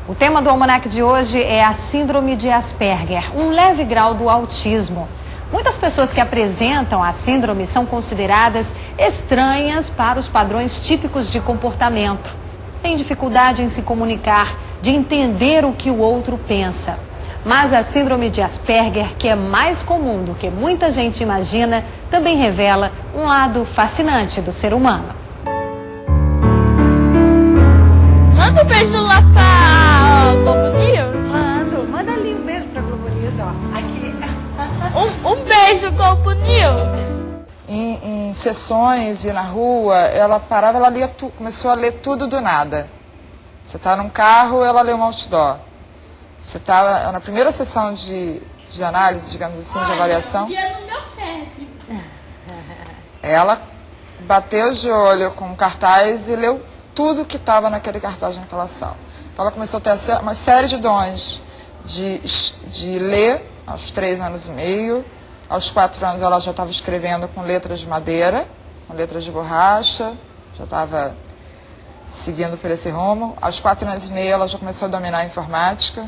O tema do Almanac de hoje é a Síndrome de Asperger, um leve grau do autismo. Muitas pessoas que apresentam a síndrome são consideradas estranhas para os padrões típicos de comportamento. Têm dificuldade em se comunicar, de entender o que o outro pensa. Mas a síndrome de Asperger, que é mais comum do que muita gente imagina, também revela um lado fascinante do ser humano. Manda um beijo lá pra Globo News. Manda ali um beijo pra Globo News, ó. Aqui. Um beijo, Globo News. Em sessões e na rua, ela parava, ela lia começou a ler tudo do nada. Você está num carro, ela lê um outdoor. Você está na primeira sessão de análise, digamos assim, de avaliação. Ela bateu de olho com um cartaz e leu tudo que estava naquele cartaz naquela sala. Então ela começou a ter uma série de dons de ler aos 3 anos e meio. Aos 4 anos ela já estava escrevendo com letras de madeira, com letras de borracha, já estava seguindo por esse rumo. Aos 4 anos e meio ela já começou a dominar a informática.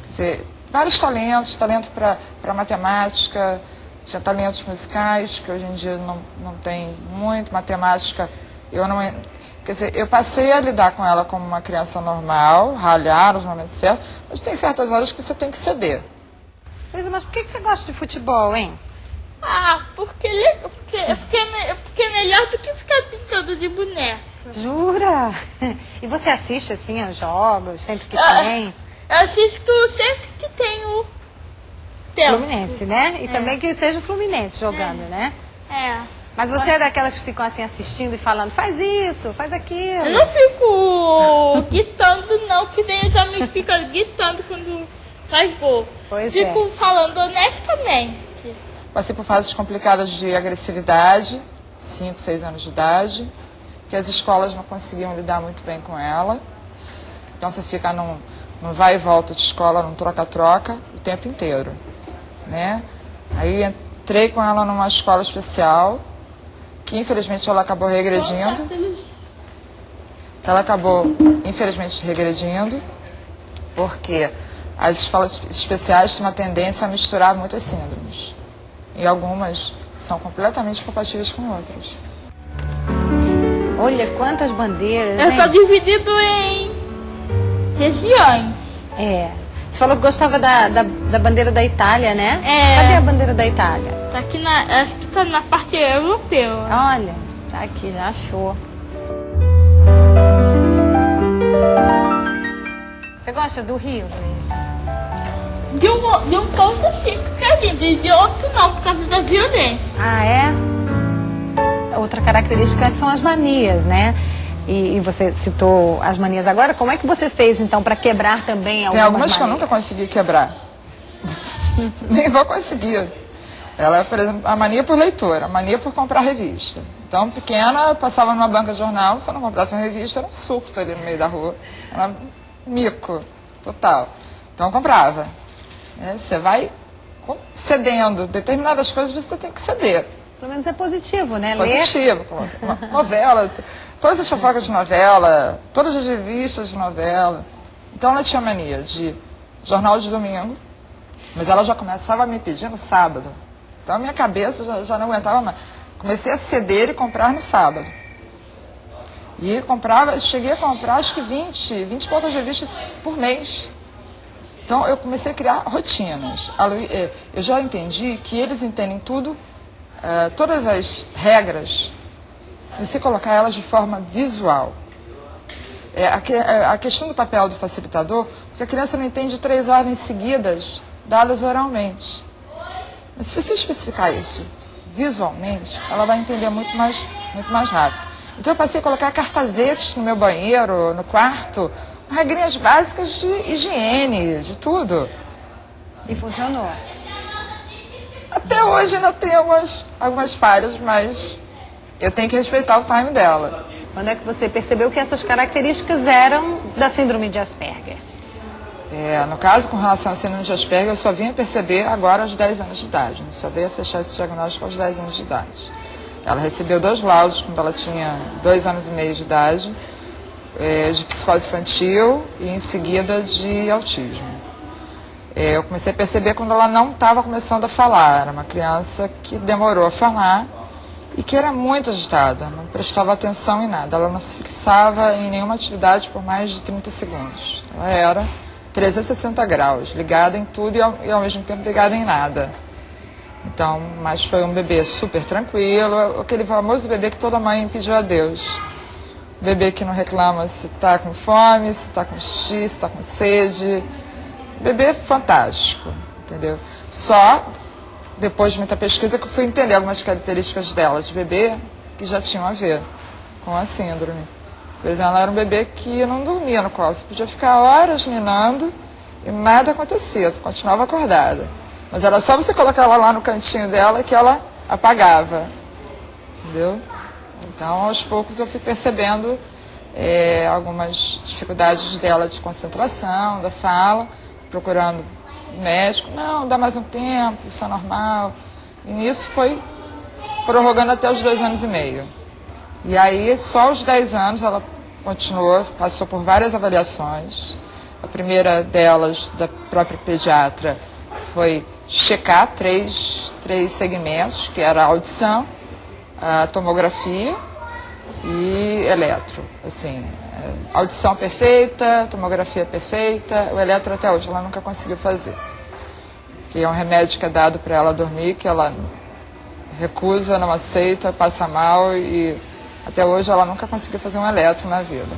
Quer dizer, vários talentos, talento para matemática, tinha talentos musicais, que hoje em dia não tem muito, matemática, quer dizer, eu passei a lidar com ela como uma criança normal, ralhar nos momentos certos, mas tem certas horas que você tem que ceder. Luísa, mas por que você gosta de futebol, hein? Porque é melhor do que ficar brincando de boneca. Jura? E você assiste, assim, aos jogos, sempre que tem? Eu assisto sempre que tem o tempo. Fluminense, né? E também que seja o Fluminense jogando, né? É. Mas você é daquelas que ficam assim assistindo e falando, faz isso, faz aquilo. Eu não fico gritando, não, que nem os amigos ficam gritando quando faz gol. Pois Fico falando honestamente. Passei por fases complicadas de agressividade, 5, 6 anos de idade, que as escolas não conseguiam lidar muito bem com ela. Então você fica num vai e volta de escola, num troca-troca, o tempo inteiro, né? Aí entrei com ela numa escola especial, que infelizmente ela acabou regredindo. Porque as escolas especiais têm uma tendência a misturar muitas síndromes. E algumas são completamente compatíveis com outras. Olha quantas bandeiras, Eu hein? tô dividido em regiões. É. Você falou que gostava da bandeira da Itália, né? É. Cadê a bandeira da Itália? Tá aqui acho que tá na parte europeia. Olha, tá aqui, já achou. Você gosta do Rio, Luísa? De um ponto sim, porque é lindo, e de outro não, por causa da violência. Ah, é? Outra característica são as manias, né? E você citou as manias agora. Como é que você fez, então, para quebrar também algumas Tem algumas manias? que eu nunca consegui quebrar. Nem vou conseguir. Ela é, por exemplo, a mania por leitura, a mania por comprar revista. Então, pequena, eu passava numa banca de jornal, se eu não comprasse uma revista, era um surto ali no meio da rua. Era mico, total. Então, eu comprava. Você vai cedendo. Determinadas coisas você tem que ceder. Pelo menos é positivo, né? Positivo. Novela, todas as fofocas de novela, todas as revistas de novela. Então, ela tinha mania de jornal de domingo, mas ela já começava a me pedir no sábado. Então, a minha cabeça já não aguentava mais. Comecei a ceder e comprar no sábado. E cheguei a comprar acho que 20 e poucas revistas por mês. Então, eu comecei a criar rotinas. Eu já entendi que eles entendem tudo, todas as regras, se você colocar elas de forma visual. A questão do papel do facilitador, porque a criança não entende 3 ordens seguidas dadas oralmente. Mas se você especificar isso visualmente, ela vai entender muito mais rápido. Então eu passei a colocar cartazetes no meu banheiro, no quarto, com regrinhas básicas de higiene, de tudo. E funcionou. Até hoje ainda tem algumas falhas, mas eu tenho que respeitar o time dela. Quando é que você percebeu que essas características eram da síndrome de Asperger? No caso, com relação à síndrome de Asperger, eu só vim a perceber agora aos 10 anos de idade. Eu só veio a fechar esse diagnóstico aos 10 anos de idade. Ela recebeu 2 laudos quando ela tinha 2 anos e meio de idade. de psicose infantil e em seguida de autismo. Eu comecei a perceber quando ela não estava começando a falar. Era uma criança que demorou a falar e que era muito agitada, não prestava atenção em nada. Ela não se fixava em nenhuma atividade por mais de 30 segundos. Ela era 360 graus, ligada em tudo e ao mesmo tempo ligada em nada. Então, mas foi um bebê super tranquilo, aquele famoso bebê que toda mãe pediu a Deus. Bebê que não reclama se está com fome, se está com xixi, se está com sede. Bebê fantástico, entendeu? Só depois de muita pesquisa que eu fui entender algumas características dela de bebê que já tinham a ver com a síndrome. Por exemplo, ela era um bebê que não dormia no colo, você podia ficar horas ninando e nada acontecia, você continuava acordada. Mas era só você colocar ela lá no cantinho dela que ela apagava, entendeu? Então, aos poucos eu fui percebendo algumas dificuldades dela de concentração, da fala, procurando médico, não, dá mais um tempo, isso é normal. E nisso foi prorrogando até os 2 anos e meio. E aí, só aos 10 anos, ela continuou, passou por várias avaliações. A primeira delas, da própria pediatra, foi checar três segmentos, que era a audição, a tomografia e eletro. Assim, audição perfeita, tomografia perfeita, o eletro até hoje ela nunca conseguiu fazer. Que é um remédio que é dado para ela dormir, que ela recusa, não aceita, passa mal e até hoje ela nunca conseguiu fazer um eletro na vida.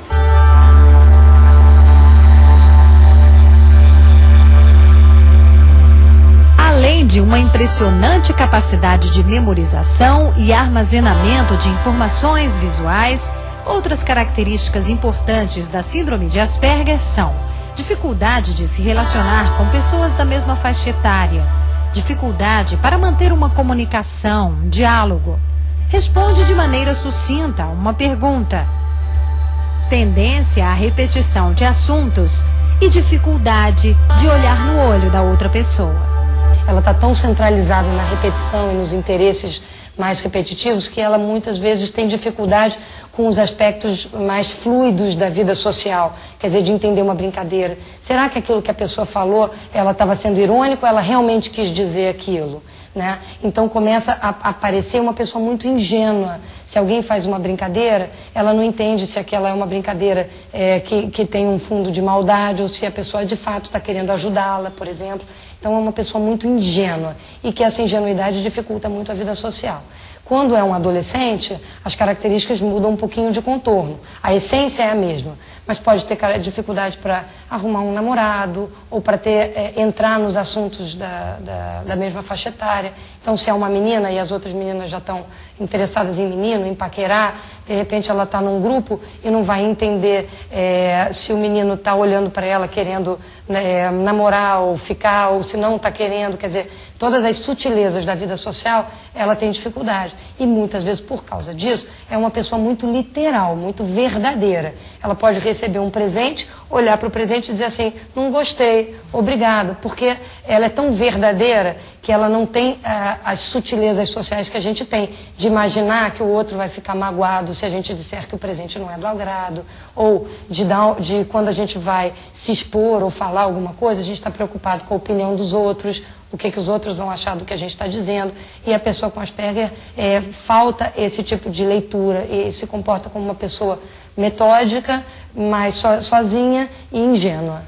Além de uma impressionante capacidade de memorização e armazenamento de informações visuais, outras características importantes da síndrome de Asperger são dificuldade de se relacionar com pessoas da mesma faixa etária, dificuldade para manter uma comunicação, diálogo, responde de maneira sucinta a uma pergunta, tendência à repetição de assuntos e dificuldade de olhar no olho da outra pessoa. Ela está tão centralizada na repetição e nos interesses mais repetitivos que ela muitas vezes tem dificuldade com os aspectos mais fluidos da vida social, quer dizer, de entender uma brincadeira. Será que aquilo que a pessoa falou, ela estava sendo irônico ou ela realmente quis dizer aquilo? Né? Então começa a aparecer uma pessoa muito ingênua. Se alguém faz uma brincadeira, ela não entende se aquela é uma brincadeira que tem um fundo de maldade ou se a pessoa de fato está querendo ajudá-la, por exemplo. Então é uma pessoa muito ingênua e que essa ingenuidade dificulta muito a vida social. Quando é um adolescente, as características mudam um pouquinho de contorno. A essência é a mesma, mas pode ter dificuldade para arrumar um namorado ou para entrar nos assuntos da mesma faixa etária. Então, se é uma menina e as outras meninas já estão interessadas em menino, em paquerar, de repente ela está num grupo e não vai entender se o menino está olhando para ela querendo namorar ou ficar, ou se não está querendo, quer dizer, todas as sutilezas da vida social, ela tem dificuldade. E muitas vezes, por causa disso, é uma pessoa muito literal, muito verdadeira. Ela pode receber um presente, olhar para o presente e dizer assim, não gostei, obrigado, porque ela é tão verdadeira que ela não tem as sutilezas sociais que a gente tem, de imaginar que o outro vai ficar magoado se a gente disser que o presente não é do agrado, ou de quando a gente vai se expor ou falar alguma coisa, a gente está preocupado com a opinião dos outros, o que os outros vão achar do que a gente está dizendo, e a pessoa com Asperger falta esse tipo de leitura e se comporta como uma pessoa metódica, mas sozinha e ingênua.